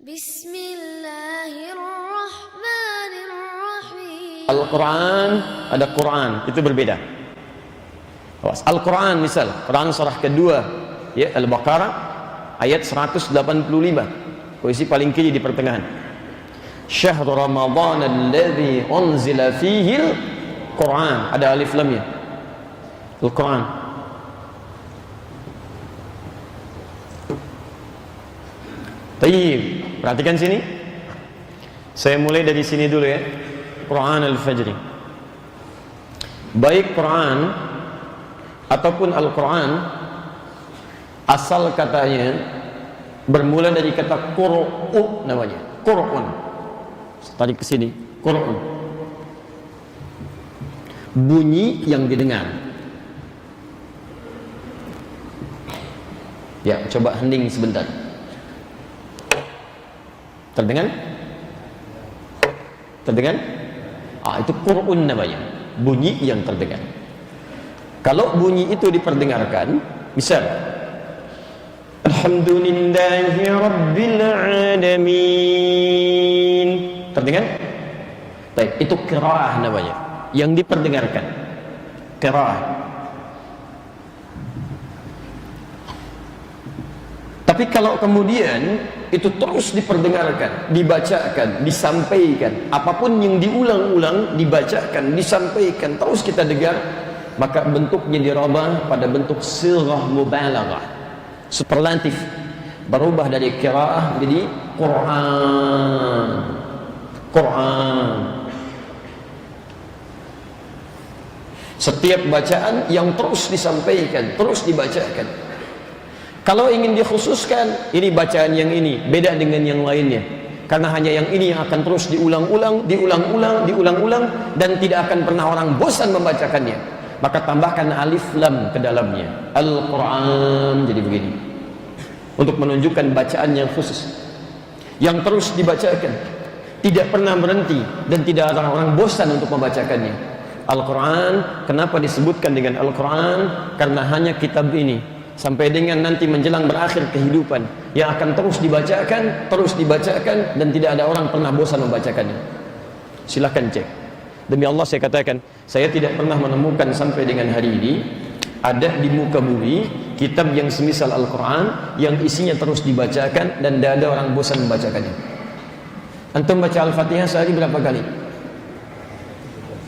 Bismillahirrahmanirrahim. Al-Quran, ada Quran, itu berbeda. Al-Quran misal, Quran surah kedua, ya, Al-Baqarah, ayat 185, posisi paling kiri di pertengahan. Syahrul Ramadan alladzi unzila fihi al-Quran, ada alif lamnya. Al-Quran. Tayyib, perhatikan sini. Saya mulai dari sini dulu ya. Quran al-Fajri. Baik Quran ataupun Al-Quran, asal katanya bermula dari kata Qur'u namanya. Qur'un. Tarik ke sini. Qur'un. Bunyi yang didengar. Ya, coba hening sebentar. Terdengar? Terdengar? Itu Qur'un namanya, bunyi yang terdengar. Kalau bunyi itu diperdengarkan, misal Alhamdulillahi Rabbil Alamin, terdengar? Baik, itu qiraah namanya, yang diperdengarkan. Qiraah. Tapi kalau kemudian itu terus diperdengarkan, dibacakan, disampaikan, apapun yang diulang-ulang, dibacakan, disampaikan, terus kita dengar, maka bentuknya dirubah pada bentuk sighah mubalaghah, superlatif, berubah dari qiraah menjadi Quran. Quran. Setiap bacaan yang terus disampaikan, terus dibacakan. Kalau ingin dikhususkan, ini bacaan yang ini beda dengan yang lainnya, karena hanya yang ini yang akan terus diulang-ulang, diulang-ulang, diulang-ulang, dan tidak akan pernah orang bosan membacakannya. Maka tambahkan alif lam ke dalamnya. Al-Quran jadi begini, untuk menunjukkan bacaan yang khusus, yang terus dibacakan, tidak pernah berhenti, dan tidak ada orang bosan untuk membacakannya. Al-Quran, kenapa disebutkan dengan Al-Quran? Karena hanya kitab ini sampai dengan nanti menjelang berakhir kehidupan yang akan terus dibacakan, dan tidak ada orang pernah bosan membacakannya. Silahkan cek. Demi Allah saya katakan, saya tidak pernah menemukan sampai dengan hari ini ada di muka bumi kitab yang semisal Al-Quran yang isinya terus dibacakan dan tidak ada orang bosan membacakannya. Antum baca Al-Fatihah sehari berapa kali?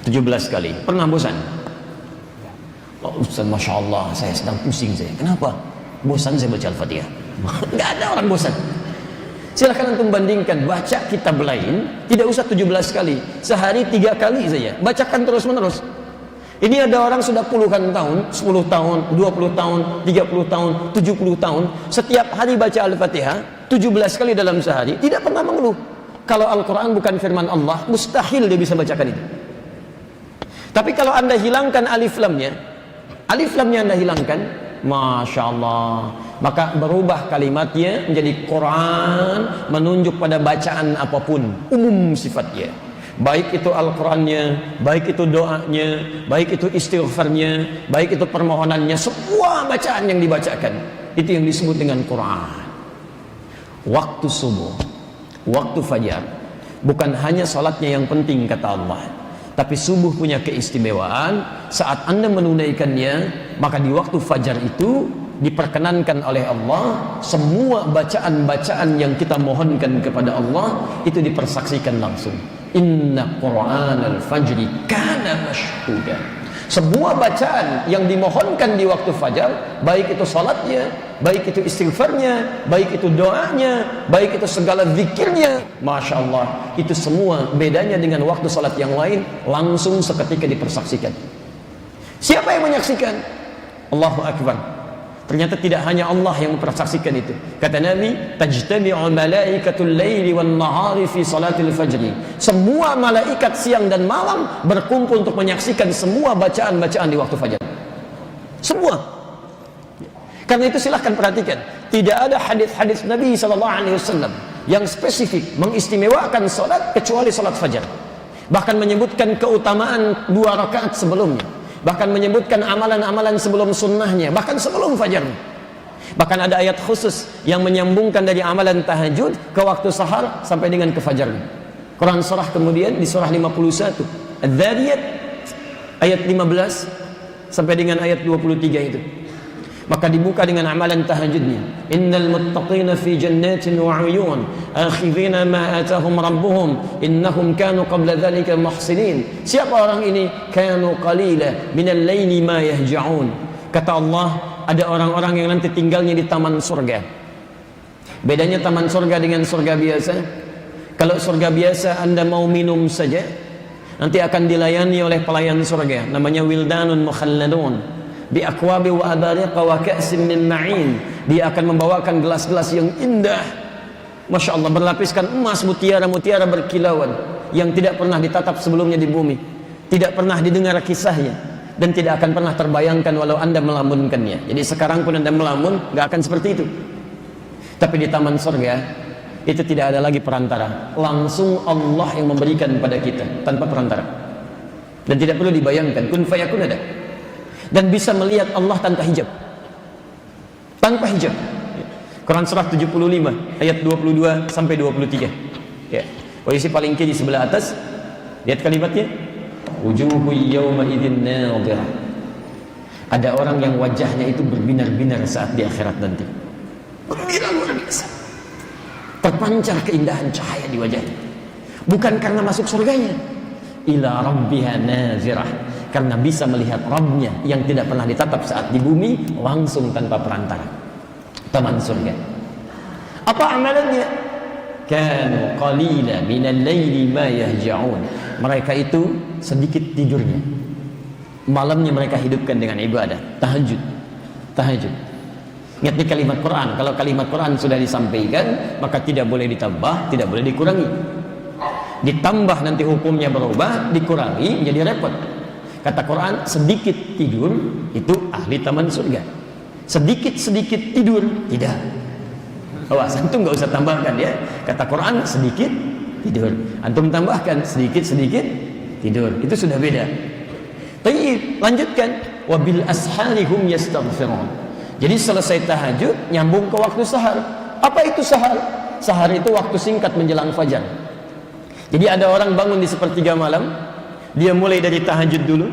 17 kali. Pernah bosan? Oh, Ustaz, Masya Allah, saya sedang pusing saya. Kenapa? Bosan saya baca Al-Fatihah. Nggak ada orang bosan. Silahkan antum bandingkan, baca kitab lain, tidak usah 17 kali. Sehari 3 kali saja. Bacakan terus menerus. Ini ada orang sudah puluhan tahun, 10 tahun, 20 tahun, 30 tahun, 70 tahun. Setiap hari baca Al-Fatihah, 17 kali dalam sehari, tidak pernah mengeluh. Kalau Al-Quran bukan firman Allah, mustahil dia bisa bacakan itu. Tapi kalau anda hilangkan alif lamnya anda hilangkan, Masya Allah, maka berubah kalimatnya menjadi Quran, menunjuk pada bacaan apapun, umum sifatnya, baik itu Al-Qurannya, baik itu doanya, baik itu istighfarnya, baik itu permohonannya, semua bacaan yang dibacakan itu yang disebut dengan Quran. Waktu subuh, waktu fajar, bukan hanya salatnya yang penting kata Allah, tapi subuh punya keistimewaan. Saat anda menunaikannya, maka di waktu fajar itu diperkenankan oleh Allah, semua bacaan-bacaan yang kita mohonkan kepada Allah itu dipersaksikan langsung. Inna Qur'an al-Fajri kana mashhuda. Semua bacaan yang dimohonkan di waktu fajar, baik itu salatnya, baik itu istighfarnya, baik itu doanya, baik itu segala zikirnya, Masya Allah, itu semua bedanya dengan waktu salat yang lain, langsung seketika dipersaksikan. Siapa yang menyaksikan? Allahu Akbar. Ternyata tidak hanya Allah yang mempersaksikan itu. Kata Nabi, tajtami'u malaikatul laili wan nahari fi salatil fajri. Semua malaikat siang dan malam berkumpul untuk menyaksikan semua bacaan-bacaan di waktu fajar. Semua. Karena itu silahkan perhatikan, tidak ada hadis-hadis Nabi SAW yang spesifik mengistimewakan salat kecuali salat fajar. Bahkan menyebutkan keutamaan 2 rakaat sebelumnya, bahkan menyebutkan amalan-amalan sebelum sunnahnya, bahkan sebelum fajarnya. Bahkan ada ayat khusus yang menyambungkan dari amalan tahajud ke waktu sahar sampai dengan ke fajar. Quran surah kemudian di surah 51 Adz-Dzariyat ayat 15 sampai dengan ayat 23 itu. Maka dibuka dengan amalan tahajudnya. Innal muttaqina fi jannatin wa 'uyun akhidhina ma atahum rabbuhum innahum kanu qabla dhalika muhsinin. Siapa orang ini? Kanu qalila minal laili ma yahja'un. Kata Allah, ada orang-orang yang nanti tinggalnya di taman surga. Bedanya taman surga dengan surga biasa. Kalau surga biasa Anda mau minum saja, nanti akan dilayani oleh pelayan surga, namanya wildanun mukhalladun bi akwabi wa abariqa wa ka'sin min ma'in. Dia akan membawakan gelas-gelas yang indah, Masya Allah, berlapiskan emas, mutiara-mutiara berkilauan, yang tidak pernah ditatap sebelumnya di bumi, tidak pernah didengar kisahnya, dan tidak akan pernah terbayangkan walau Anda melamunkannya. Jadi sekarang pun Anda melamun, gak akan seperti itu. Tapi di taman surga itu tidak ada lagi perantara, langsung Allah yang memberikan pada kita tanpa perantara, dan tidak perlu dibayangkan, kun fayakun ada, dan bisa melihat Allah tanpa hijab, tanpa hijab. Quran surah 75 ayat 22 sampai 23 ya. Posisi paling kiri sebelah atas, lihat kalimatnya, wujuhu yawma idzin nadhirah. Ada orang yang wajahnya itu berbinar-binar saat di akhirat nanti, gembira luar biasa, terpancar keindahan cahaya di wajahnya, bukan karena masuk surganya, ila rabbiha nazirah, karena bisa melihat Rabbnya yang tidak pernah ditatap saat di bumi, langsung tanpa perantara. Taman surga. Apa amalannya? Kanu qalila minal laili ma yahja'un. Mereka itu sedikit tidurnya, malamnya mereka hidupkan dengan ibadah, tahajud. Ingat di kalimat Quran, kalau kalimat Quran sudah disampaikan, maka tidak boleh ditambah, tidak boleh dikurangi. Ditambah nanti hukumnya berubah, dikurangi menjadi repot. Kata Quran, sedikit tidur itu ahli taman surga. Sedikit-sedikit tidur tidak. Awas, antum nggak usah tambahkan ya. Kata Quran, sedikit tidur. Antum tambahkan sedikit-sedikit tidur. Itu sudah beda. Baik, lanjutkan. Wabil asharihum yastaghfirun. Jadi selesai tahajud, nyambung ke waktu sahar. Apa itu sahar? Sahar itu waktu singkat menjelang fajar. Jadi ada orang bangun di sepertiga malam, dia mulai dari tahajud dulu,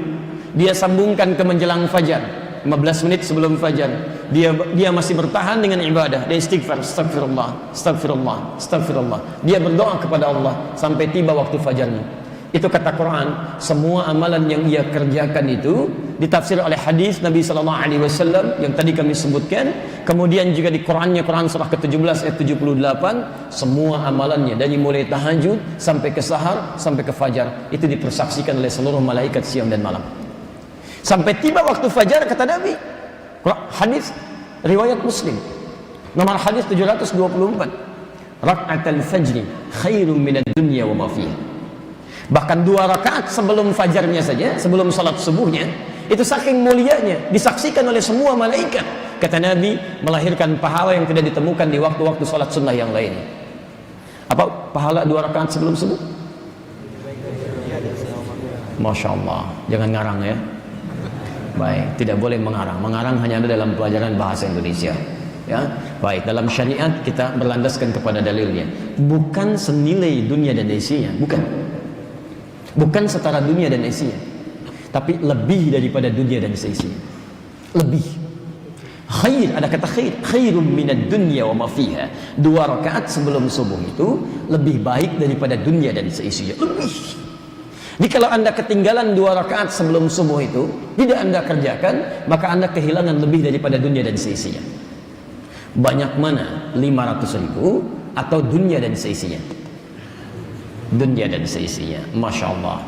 dia sambungkan ke menjelang fajar. 15 menit sebelum fajar, dia masih bertahan dengan ibadah, dia istighfar, astagfirullah, astagfirullah, astagfirullah. Dia berdoa kepada Allah sampai tiba waktu fajarnya. Itu kata Quran, semua amalan yang ia kerjakan itu ditafsir oleh hadis Nabi sallallahu alaihi wasallam yang tadi kami sebutkan. Kemudian juga di Qurannya, Quran surah ke-17 ayat 78, semua amalannya dari mulai tahajud sampai ke sahar sampai ke fajar itu dipersaksikan oleh seluruh malaikat siang dan malam. Sampai tiba waktu fajar, kata Nabi, hadis riwayat Muslim nomor hadis 724, raka'atul fajri khairum minad dunya wa ma fiha. Bahkan 2 rakaat sebelum fajarnya saja, sebelum salat subuhnya, itu saking mulianya, disaksikan oleh semua malaikat. Kata Nabi, melahirkan pahala yang tidak ditemukan di waktu-waktu salat sunnah yang lain. Apa pahala 2 rakaat sebelum subuh? Masya Allah, jangan ngarang ya. Baik, tidak boleh mengarang. Mengarang hanya ada dalam pelajaran bahasa Indonesia. Ya, baik. Dalam syariat kita berlandaskan kepada dalilnya. Bukan senilai dunia dan isinya, bukan. Bukan setara dunia dan isinya, tapi lebih daripada dunia dan isinya. Lebih. Khair, ada kata khair. Khairum minad dunya wa ma fiha. 2 rakaat sebelum subuh itu lebih baik daripada dunia dan seisinya. Lebih. Jadi kalau Anda ketinggalan 2 rakaat sebelum subuh itu, tidak Anda kerjakan, maka Anda kehilangan lebih daripada dunia dan seisinya. Banyak mana? 500.000 atau dunia dan seisinya? Dunia dan seisinya. Masya Allah.